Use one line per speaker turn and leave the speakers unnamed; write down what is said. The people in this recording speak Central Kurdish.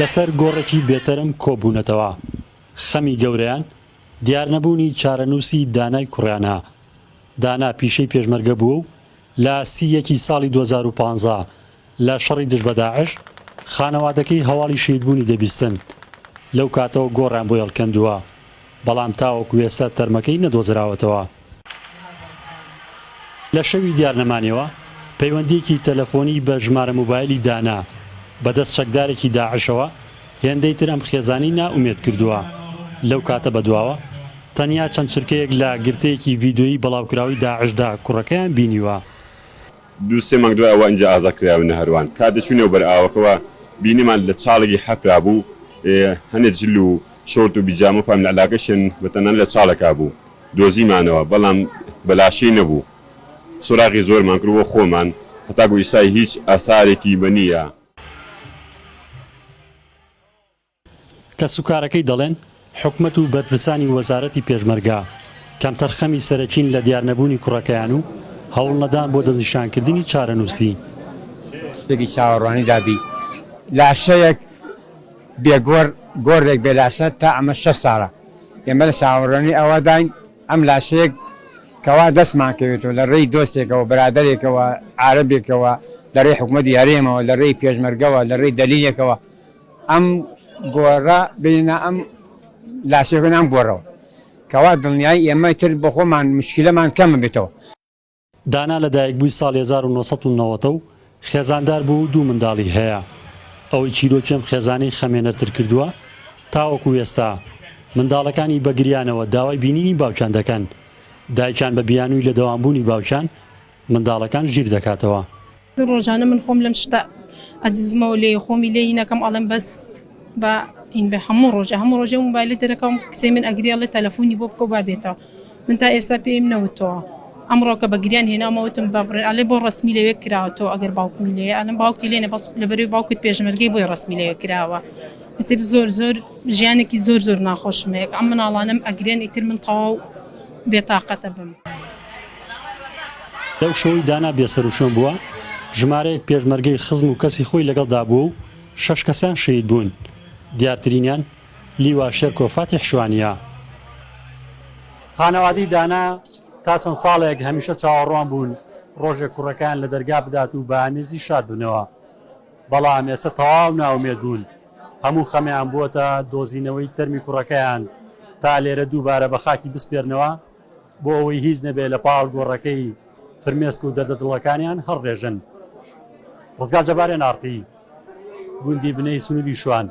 لەسەر گۆڕێکی بێتەرم کۆبوونەتەوە. خەمی گەورەیان دیار نەبوونی چارەنووسی دانای کوڕیانە. دانا پیشەی پێشمەرگە بوو و لە 31 ساڵی 2015 لە شەڕی دژ بە داعش خانەوادەکەی هەواڵی شەیدبوونی دەبیستن. لەو کاتەوە گۆڕیان بۆ هێڵکەندووە، بەڵام تاوەکو ئێستا تەرمەکەی نەدۆزراوەتەوە. لە شەوی دیارنەمانیەوە پەیوەندیەکی تەلەفۆنی بە ژمارە مۆبایلی دانا بەدەست چەکدارێکی داعشەوە هێندەی تر ئەم خێزانی نائومێد کردووە. لەو کاتە بەدواوە تەنیا چەند چرکەیەک لە گرتەیەکی ڤیدۆیی بەڵاوکراوی داعشدا کوڕەکەیان بینیوە.
دوو سێ مانگ دوای ئەوە ئەنجا ئازادکراون هەروان کات دەچوونەوە بەر ئاوەکەوە بینیمان لە چاڵێکی حەفرا بوو، هەنێ جل و شۆرت و بیجامە فام لە علاقەشن بەتەنان لە چاڵەکە بوو دۆزیمانەوە، بەڵام بەلاشەی نەبوو. سوراغی زۆرمان کردووە خۆمان هەتا بۆ ئیسای هیچ ئاسارێکی بە نییە.
کە سوکارەکەی دەڵێن حکومەت و بەرپرسانی وەزارەتی پێشمەرگە کەم تەرخەمی سەرەکین لە دیارنەبوونی کوڕەکەیان و هەوڵ نەدان بۆ دەستنیشانکردنی چارەنووسی.
شتێکی چاوەڕوانی دابی لاشەیەک بێگۆڕ گۆڕێک بێ لاشە تا ئەمە 6 ساڵە ئێمە لە چاوەڕوانی ئەوە داین ئەم لاشەیەک کەوا دەستمان کەوێتەوە لە ڕێی دۆستێکەوە برادێکەوە عارەبێکەوە لە ڕێی حکومەتی هەرێمەوە لە ڕێی پێشمەرگەوە لە ڕێی دەلیلێکەوە ئەم گۆڕە بینە ئەم لاشەکە نام گۆڕەوە کەوا دڵنیایی ئێمە تر بە خۆمان مشکلەمان کەمە بێتەوە.
دانا لەدایکبووی ساڵی 1990 و خێزاندار بوو، دوو منداڵی هەیە. ئەوەی چیرۆکیم خێزانەی خەمێنەرتر کردووە تاوەکو ئێستا منداڵەکانی بەگریانەوە داوای بینینی باوکیان دەکەن. دایکیان بە بیانووی لە دەوامبوونی باوکیان منداڵەکان ژیر دەکاتەوە.
ڕۆژانە من خۆم لەم شتە ئەجزمەوە لێ خۆمی لێ نەکەم ئەڵێم بەس بە این بە هەموو ڕۆژە موبایلە دەرەکەم کچەی من ئەگریاڵێ تەلەفۆنی بۆ بکە و بابێتەوە. من تا ئێستا پێم نەوتەوە. ئەمڕۆ کە بەگریان هێناومەوتم بابڕێ ئەڵێ بۆ ڕسمی لەوێ کراوەتەوە ئەگەر باوکمی لێ ئەلم باوکی لێنە بەس لەبەروی باوکت پێشمەرگەی بۆی ڕسمی لەوێ کراوە. ئیتر زۆر ژیانێکی زۆر ناخۆشمەیەک ئەم مناڵانم ئەگرێن ئیتر من تەواو بێتاقەتە بم.
لەو شەوەی دانا بێسەروشۆن بووە ژمارەیەک پێشمەرگەی خزم و کەسی خۆی لەگەڵدا بوو و 6 کەسیان شەهید بوون. دیارترینیان لیوا شێرکۆ فاتح شوانیە. خانەوادی دانا تا چەند ساڵێک هەمیشە چاوەڕوان بوون ڕۆژێک کوڕەکان لە دەرگا بدات و بە ئامێزی شاد بنەوە، بەڵام ئێستا تەواو ناومێد بوون. هەموو خەمیان بووەتە دۆزینەوەی تەرمی کوڕەکەیان تا لێرە دووبارە بە خاکی بسپێرنەوە بۆ ئەوەی هیچ نەبێ لە پاڵ گۆڕەکەی فرمێسک و دەردەدڵەکانیان هەڵڕێژن. ڕزگار جەبارێن ئارتی، گوندی بنەی سنووری شوان.